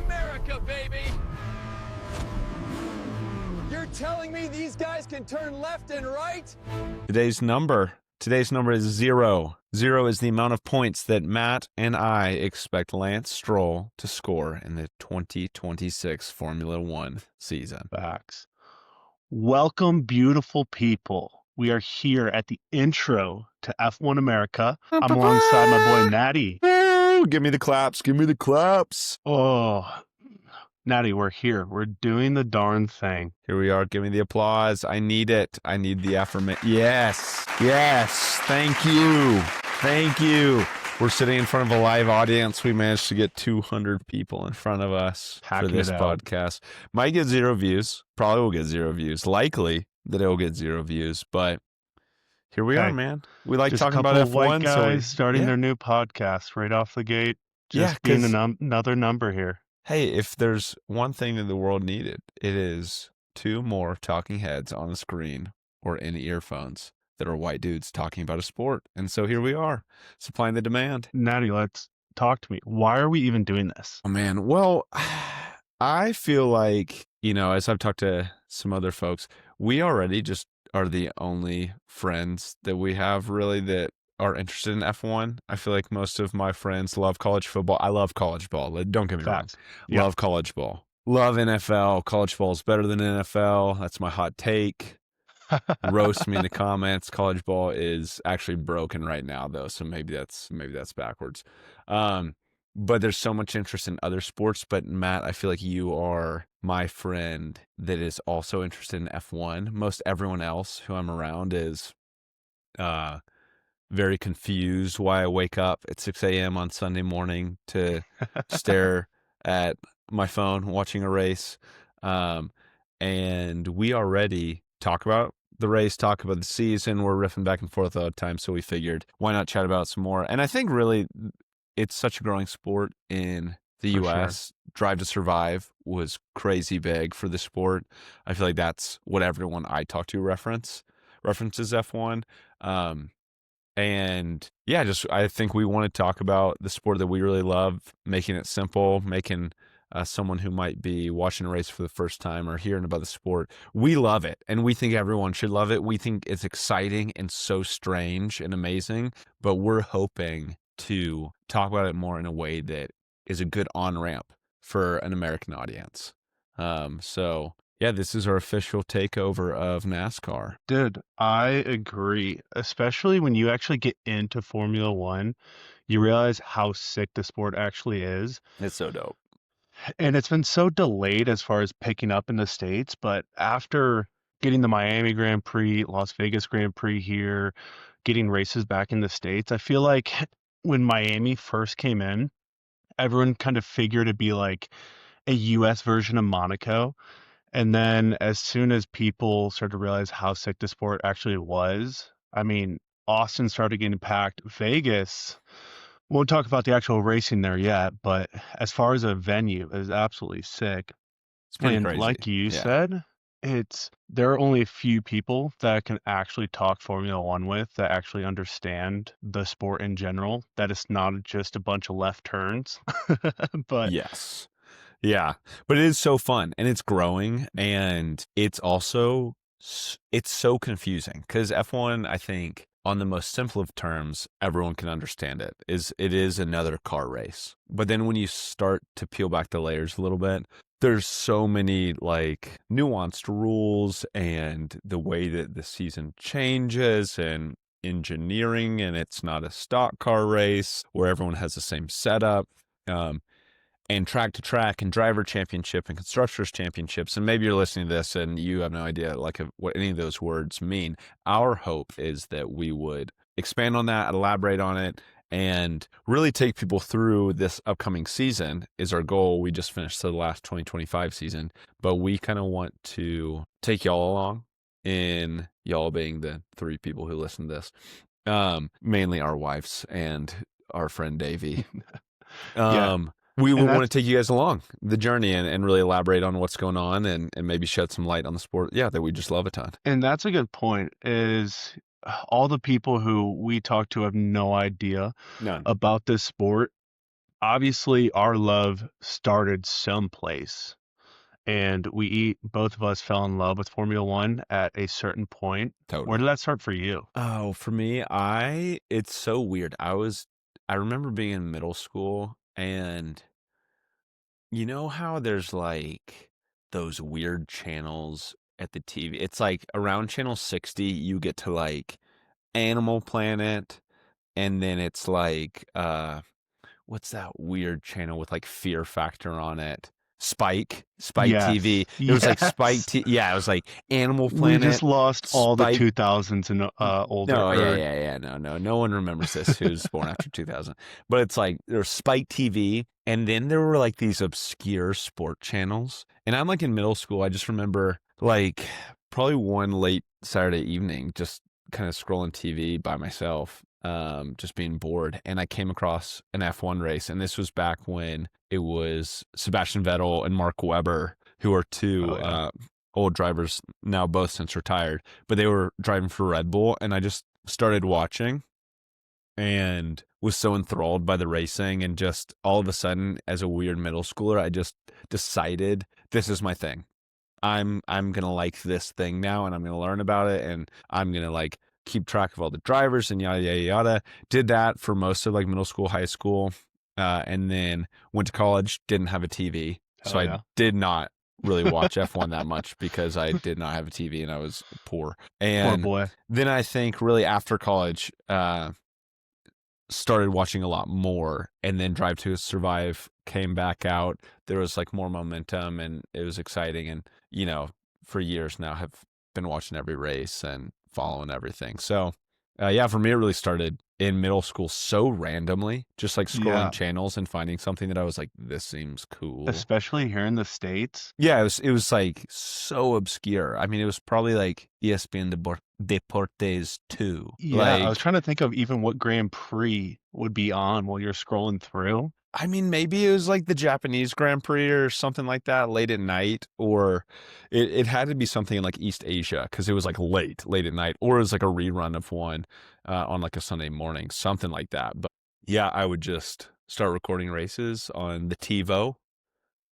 America, baby! You're telling me these guys can turn left and right? Today's number is 0. 0 is the amount of points that Matt and I expect Lance Stroll to score in the 2026 Formula One season. Facts. Welcome, beautiful people. We are here at the intro to F1 America. I'm alongside my boy Natty. Give me the claps. Give me the claps. Oh, Natty, we're here. We're doing the darn thing. Here we are. Give me the applause. I need it. I need the affirmation. Yes. Yes. Thank you. Thank you. We're sitting in front of a live audience. We managed to get 200 people in front of us for this podcast. Might get 0 views. Probably will get 0 views. Likely that it will get 0 views. But here we are, man. We like just talking about F1. White guys starting their new podcast right off the gate. Just being another number here. Hey, if there's one thing that the world needed, it is 2 more talking heads on a screen or in earphones that are white dudes talking about a sport. And so here we are, supplying the demand. Natty, let's talk to me. Why are we even doing this? Oh, man. Well, I feel like, as I've talked to some other folks, we already just are the only friends that we have really that are interested in F1. I feel like most of my friends love college football. I love college ball. Don't get me wrong. Yeah. Love college ball. Love NFL. College ball is better than NFL. That's my hot take. Roast me in the comments. College ball is actually broken right now, though, so maybe that's backwards. But there's so much interest in other sports. But Matt, I feel like you are my friend that is also interested in F1. Most everyone else who I'm around is very confused why I wake up at 6 a.m. on Sunday morning to stare at my phone watching a race. And we already talk about the race, talk about the season. We're riffing back and forth all the time, so we figured why not chat about some more. And I think really it's such a growing sport in the U.S. Sure. Drive to Survive was crazy big for the sport. I feel like that's what everyone I talk to references F1. And yeah, I think we want to talk about the sport that we really love, making it simple, making someone who might be watching a race for the first time or hearing about the sport. We love it, and we think everyone should love it. We think it's exciting and so strange and amazing, but we're hoping to talk about it more in a way that is a good on-ramp for an American audience. So yeah, this is our official takeover of NASCAR. Dude, I agree. Especially when you actually get into Formula One, you realize how sick the sport actually is. It's so dope. And it's been so delayed as far as picking up in the States, but after getting the Miami Grand Prix, Las Vegas Grand Prix here, getting races back in the States, I feel like when Miami first came in, everyone kind of figured it'd be like a US version of Monaco. And then as soon as people started to realize how sick the sport actually was, I mean, Austin started getting packed. Vegas, won't talk about the actual racing there yet, but as far as a venue, is absolutely sick. It's pretty and crazy. Like you said, there are only a few people that can actually talk Formula One with that actually understand the sport in general, that it's not just a bunch of left turns. But yes. Yeah, but it is so fun, and it's growing, and it's so confusing because F1, I think, on the most simple of terms, everyone can understand it. It is another car race. But then when you start to peel back the layers a little bit, there's so many like nuanced rules and the way that the season changes and engineering, and it's not a stock car race where everyone has the same setup. And track to track and driver championship and constructors championships. And maybe you're listening to this and you have no idea what any of those words mean. Our hope is that we would expand on that, elaborate on it, and really take people through this upcoming season is our goal. We just finished the last 2025 season, but we kind of want to take y'all along, in y'all being the 3 people who listen to this, mainly our wives and our friend Davey. We would want to take you guys along the journey and really elaborate on what's going on and maybe shed some light on the sport. Yeah, that we just love a ton. And that's a good point, is all the people who we talk to have no idea about this sport. obviously our love started someplace, and both of us fell in love with Formula One at a certain point. Where Totally. did that start for you? Oh, for me, it's so weird. I remember being in middle school, and you know how there's like those weird channels at the TV? It's like around channel 60, you get to like Animal Planet, and then it's like what's that weird channel with like Fear Factor on it? Spike TV. Yes, It was like Spike yes. T. Yeah, it was like Animal We just Planet, lost all the Spike. 2000s and older, No, or yeah. No one remembers this who's born after 2000. But it's like there's Spike TV, and then there were like these obscure sport channels. And I'm like in middle school. I just remember like probably one late Saturday evening, just kind of scrolling TV by myself, just being bored. And I came across an F1 race, and this was back when it was Sebastian Vettel and Mark Webber, who are two oh yeah. old drivers now, both since retired, but they were driving for Red Bull, and I just started watching and was so enthralled by the racing, and just all of a sudden, as a weird middle schooler, I just decided this is my thing. I'm gonna like this thing now, and I'm gonna learn about it, and I'm gonna like keep track of all the drivers and yada yada yada. Did that for most of like middle school, high school, and then went to college. Didn't have a TV, so Oh I yeah. did not really watch F1 that much because I did not have a TV and I was poor. Poor And boy. then I think really after college, started watching a lot more, and then Drive to Survive came back out. There was like more momentum, and it was exciting. And for years now, have been watching every race and following everything. So, yeah, for me, it really started in middle school so randomly, just like scrolling Yeah. channels and finding something that I was like, this seems cool. Especially here in the States. Yeah, it was like so obscure. I mean, it was probably like ESPN Deportes 2. Yeah, I was Like, trying to think of even what Grand Prix would be on while you're scrolling through. I mean, maybe it was like the Japanese Grand Prix or something like that late at night, or it had to be something in like East Asia because it was like late at night, or it was like a rerun of one on like a Sunday morning, something like that. But yeah, I would just start recording races on the TiVo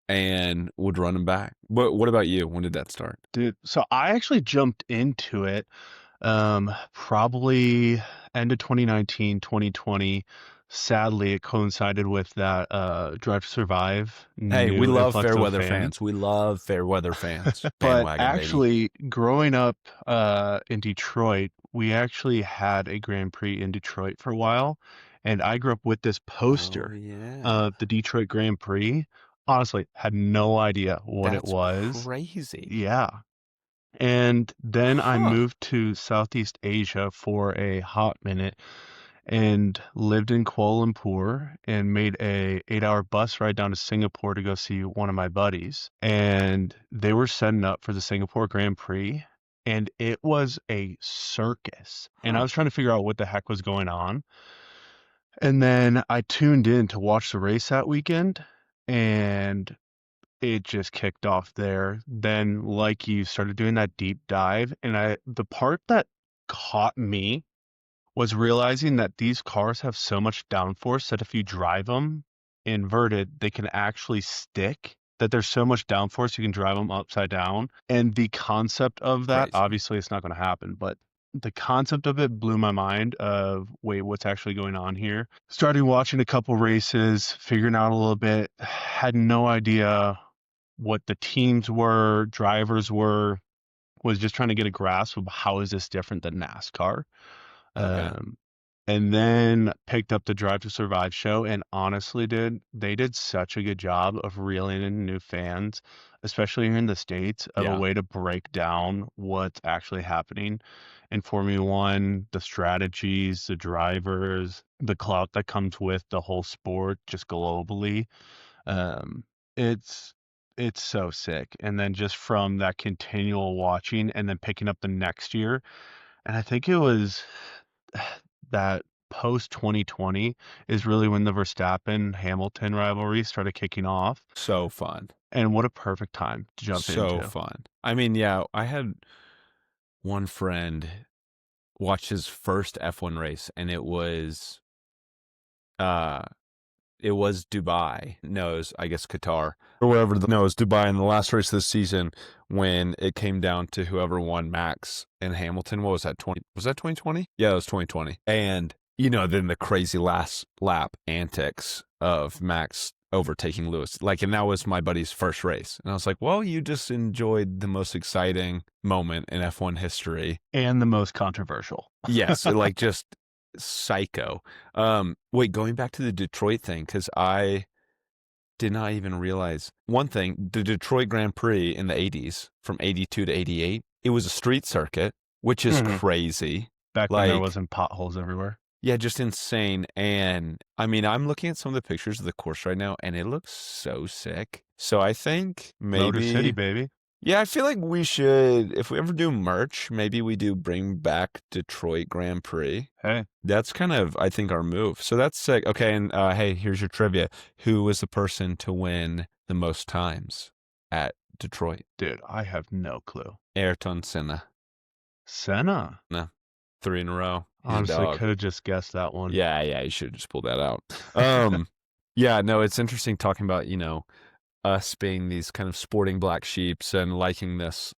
and would run them back. What about you? When did that start? Dude, so I actually jumped into it probably end of 2019, 2020. Sadly, it coincided with that Drive to Survive Hey, we new love influx fair of weather fans. fans. We love fair weather fans. But Bandwagon, baby. actually, growing up in Detroit, we actually had a Grand Prix in Detroit for a while, and I grew up with this Oh poster yeah. of the Detroit Grand Prix. Honestly, had no idea what it That's was. crazy. Yeah. And then I Huh. moved to Southeast Asia for a hot minute and lived in Kuala Lumpur and made a 8-hour bus ride down to Singapore to go see one of my buddies. And they were setting up for the Singapore Grand Prix, and it was a circus. And I Huh. was trying to figure out what the heck was going on. And then I tuned in to watch the race that weekend, and it just kicked off there. Then, like you, started doing that deep dive, and the part that caught me was realizing that these cars have so much downforce that if you drive them inverted, they can actually stick. That there's so much downforce you can drive them upside down. And the concept of that, Crazy. obviously, it's not going to happen, but the concept of it blew my mind of, wait, what's actually going on here? Started watching a couple races, figuring out a little bit, had no idea what the teams were, drivers were, was just trying to get a grasp of how is this different than NASCAR. Okay. Um, and then picked up the Drive to Survive show, and honestly, dude, they did such a good job of reeling in new fans, especially here in the States, of a Yeah. way to break down what's actually happening in Formula One, the strategies, the drivers, the clout that comes with the whole sport, just globally. Um, it's it's so sick. And then just from that continual watching and then picking up the next year, and I think it was that post 2020 is really when the Verstappen Hamilton rivalry started kicking off. So fun. And what a perfect time to jump So into. fun. I mean, yeah, I had one friend watch his first F1 race, and it was uh it was Dubai. No, it was, I guess, Qatar or wherever. No, it was Dubai in the last race of the season when it came down to whoever won, Max and Hamilton. What was that, 20? Was that 2020? Yeah, it was 2020. And, then the crazy last lap antics of Max overtaking Lewis. And that was my buddy's first race. And I was like, well, you just enjoyed the most exciting moment in F1 history. And the most controversial. Yes, just psycho. Wait, going back to the Detroit thing, because I did not even realize one thing. The Detroit Grand Prix in the 80s, from 82 to 88, it was a street circuit, which is crazy. Back when there wasn't potholes everywhere. Yeah, just insane. And I mean, I'm looking at some of the pictures of the course right now, and it looks so sick. So I think maybe Motor City, baby. Yeah, I feel like we should, if we ever do merch, maybe we do bring back Detroit Grand Prix. Hey. That's kind of, I think, our move. So that's sick. Okay, and hey, here's your trivia. Who was the person to win the most times at Detroit? Dude, I have no clue. Ayrton Senna. Senna? No, 3 in a row. Honestly, could have just guessed that one. Yeah, you should have just pulled that out. Yeah, no, it's interesting talking about, us being these kind of sporting black sheeps and liking this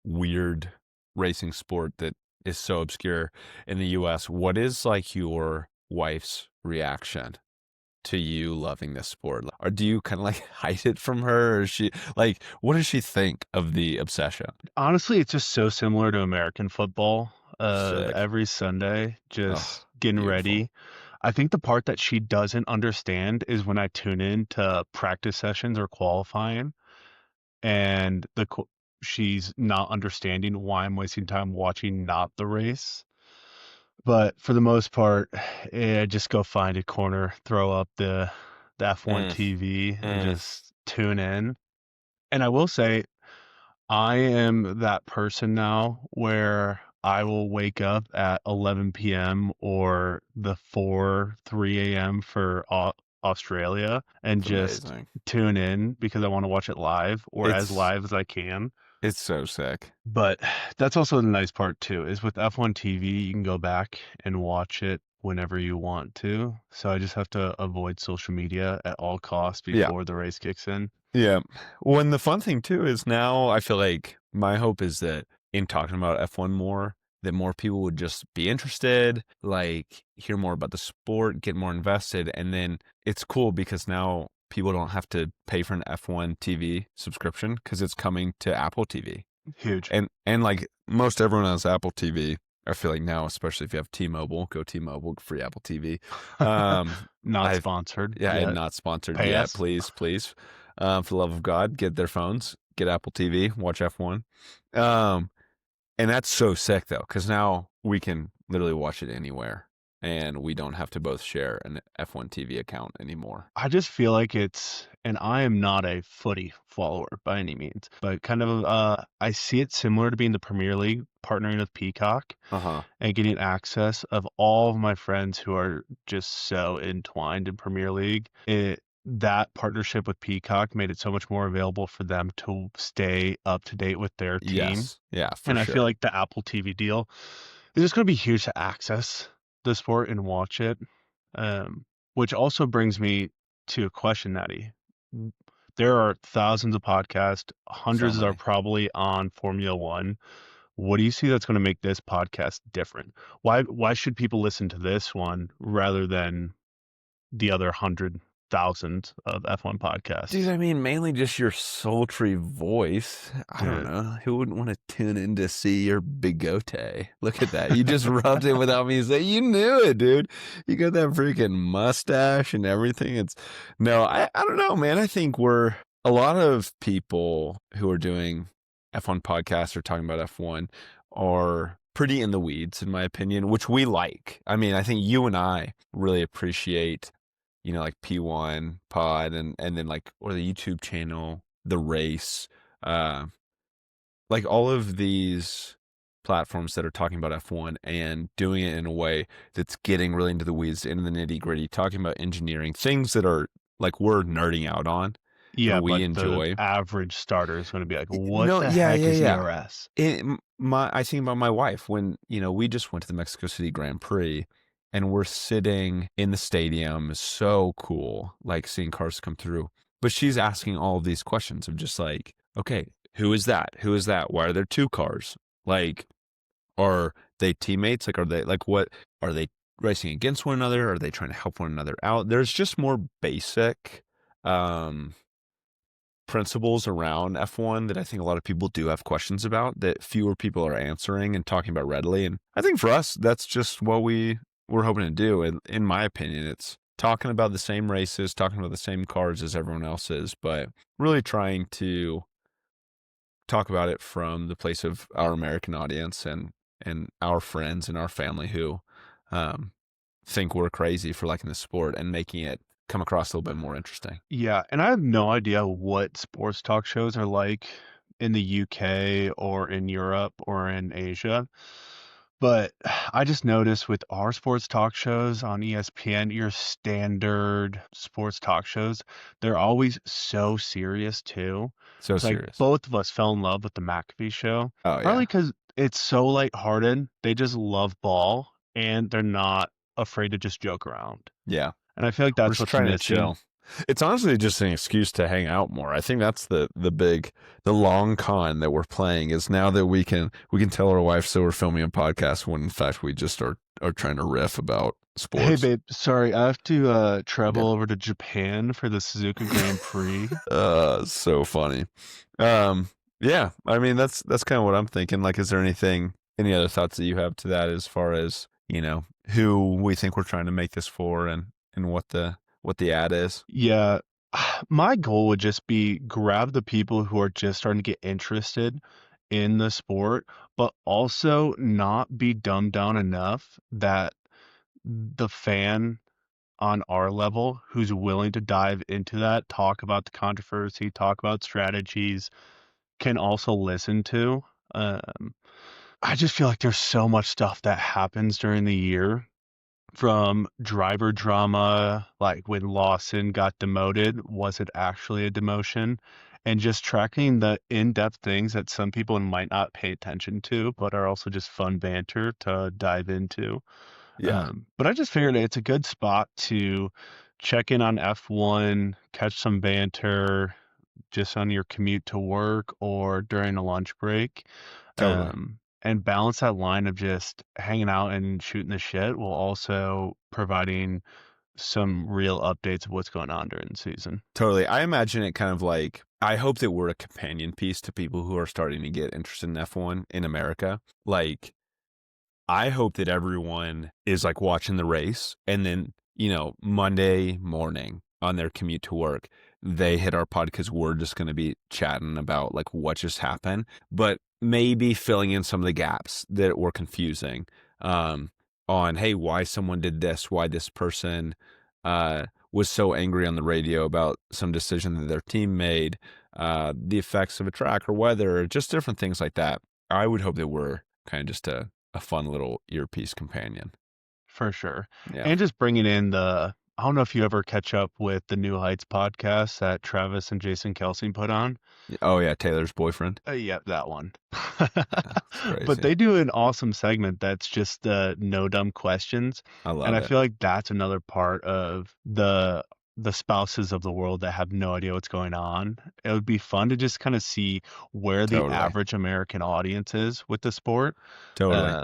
weird racing sport that is so obscure in the US. What is your wife's reaction to you loving this sport? Or do you kind of hide it from her? Or is she what does she think of the obsession? Honestly, it's just so similar to American football. Sick. Every Sunday, just getting ready. I think the part that she doesn't understand is when I tune in to practice sessions or qualifying, and she's not understanding why I'm wasting time watching not the race. But for the most part, I just go find a corner, throw up the F1 TV, and just tune in. And I will say, I am that person now where I will wake up at 11 p.m. or the 3 a.m. for Australia and just tune in because I want to watch it live or as live as I can. It's so sick. But that's also the nice part too, is with F1 TV, you can go back and watch it whenever you want to. So I just have to avoid social media at all costs before the race kicks in. Yeah. Well, and the fun thing too is now I feel like my hope is that in talking about F1 more, that more people would just be interested, hear more about the sport, get more invested. And then it's cool because now people don't have to pay for an F1 TV subscription because it's coming to Apple TV. Huge. And most everyone has Apple TV. I feel like now, especially if you have T-Mobile, go T-Mobile, free Apple TV. Not sponsored. Yeah, not sponsored yet. Please. For the love of God, get their phones, get Apple TV, watch F1. And that's so sick, though, because now we can literally watch it anywhere, and we don't have to both share an F1 TV account anymore. I just feel like and I am not a footy follower by any means, but kind of, I see it similar to being the Premier League, partnering with Peacock and getting access of all of my friends who are just so entwined in Premier League. That partnership with Peacock made it so much more available for them to stay up to date with their team. Yes. Yeah, for and sure. I feel like the Apple TV deal is just going to be huge to access the sport and watch it. Which also brings me to a question, Natty. There are thousands of podcasts. Hundreds are probably on Formula One. What do you see that's going to make this podcast different? Why should people listen to this one rather than the other 100,000 of F1 podcasts? Dude, I mean, mainly just your sultry voice. I don't know. Who wouldn't want to tune in to see your bigote? Look at that. You just rubbed it without me saying. You knew it, dude. You got that freaking mustache and everything. I don't know, man. I think a lot of people who are doing F1 podcasts or talking about F1 are pretty in the weeds, in my opinion, which we like. I mean, I think you and I really appreciate P1 pod and then or the YouTube channel, the race, all of these platforms that are talking about F1 and doing it in a way that's getting really into the weeds, into the nitty gritty, talking about engineering, things that are we're nerding out on. Yeah, we enjoy. The average starter is going to be like, what the heck is ERS? I think about my wife when, we just went to the Mexico City Grand Prix and we're sitting in the stadium. It's so cool, like seeing cars come through. But she's asking all of these questions of just like, okay, who is that? Who is that? Why are there two cars? Like, are they teammates? Like, are they like what? Are they racing against one another? Are they trying to help one another out? There's just more basic principles around F1 that I think a lot of people do have questions about that fewer people are answering and talking about readily. And I think for us, that's just what we're hoping to do. And in my opinion, it's talking about the same races, talking about the same cars as everyone else is, but really trying to talk about it from the place of our American audience and our friends and our family who think we're crazy for liking the sport and making it come across a little bit more interesting. Yeah, and I have no idea what sports talk shows are like in the UK or in Europe or in Asia. But I just noticed with our sports talk shows on ESPN, your standard sports talk shows, they're always so serious too. So It's like serious. both of us fell in love with the McAfee show, Oh partly yeah. because it's so lighthearted. They just love ball and they're not afraid to just joke around. Yeah. And I feel like We're that's just what's trying to missing. chill. It's honestly just an excuse to hang out more. I think that's the long con that we're playing is now that we can tell our wife so we're filming a podcast when in fact we just are trying to riff about Hey sports. babe, sorry, I have to Yeah. travel over to Japan for the Suzuka Grand Prix. So funny. Yeah, I mean that's kind of what I'm thinking. Like, is there any other thoughts that you have to that as far as, who we think we're trying to make this for and what the ad is? Yeah, my goal would just be grab the people who are just starting to get interested in the sport, but also not be dumbed down enough that the fan on our level who's willing to dive into that, talk about the controversy, talk about strategies, can also listen to. Um, I just feel like there's so much stuff that happens during the year from driver drama, like when Lawson got demoted, was it actually a demotion? And just tracking the in-depth things that some people might not pay attention to, but are also just fun banter to dive into. Yeah, But I just figured it's a good spot to check in on F1, catch some banter just on your commute to work or during a lunch break. totally. And balance that line of just hanging out and shooting the shit while also providing some real updates of what's going on during the season. Totally. I imagine it kind of like, I hope that we're a companion piece to people who are starting to get interested in F1 in America. Like, I hope that everyone is like watching the race and then, Monday morning on their commute to work, they hit our pod because we're just going to be chatting about like what just happened, but maybe filling in some of the gaps that were confusing on, hey, why someone did this, why this person was so angry on the radio about some decision that their team made, the effects of a track or weather, just different things like that. I would hope that we're kind of just a fun little earpiece companion. For sure. Yeah. And just bringing in I don't know if you ever catch up with the New Heights podcast that Travis and Jason Kelsey put on. Oh yeah, Taylor's boyfriend. Yeah, that one. It's But crazy. they do an awesome segment that's just the no dumb questions. I And love I it. feel like that's another part of the spouses of the world that have no idea what's going on. It would be fun to just kind of see where the Totally. average American audience is with the sport, Totally.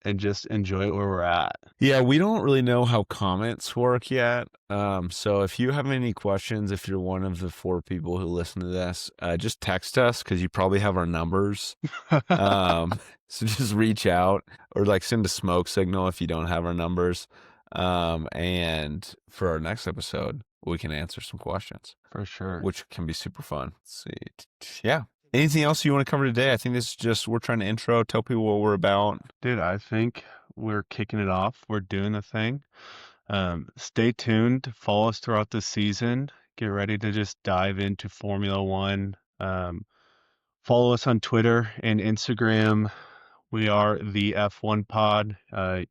and just enjoy it where we're at. Yeah, we don't really know how comments work yet. So if you have any questions, if you're one of the 4 people who listen to this, just text us because you probably have our numbers. So just reach out or like send a smoke signal if you don't have our numbers. And for our next episode, we can answer some questions, For sure. which can be super fun. Let's see. Yeah. Anything else you want to cover today? I think this is just, we're trying to intro, tell people what we're about. Dude, I think we're kicking it off. We're doing the thing. Stay tuned. Follow us throughout the season. Get ready to just dive into Formula One. Follow us on Twitter and Instagram. We are the F1 Pod.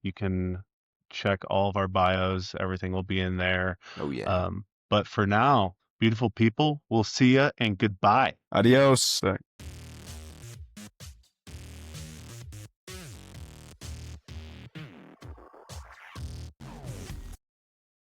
You can check all of our bios. Everything will be in there. Oh, yeah. But for now, beautiful people, we'll see ya and goodbye. Adios.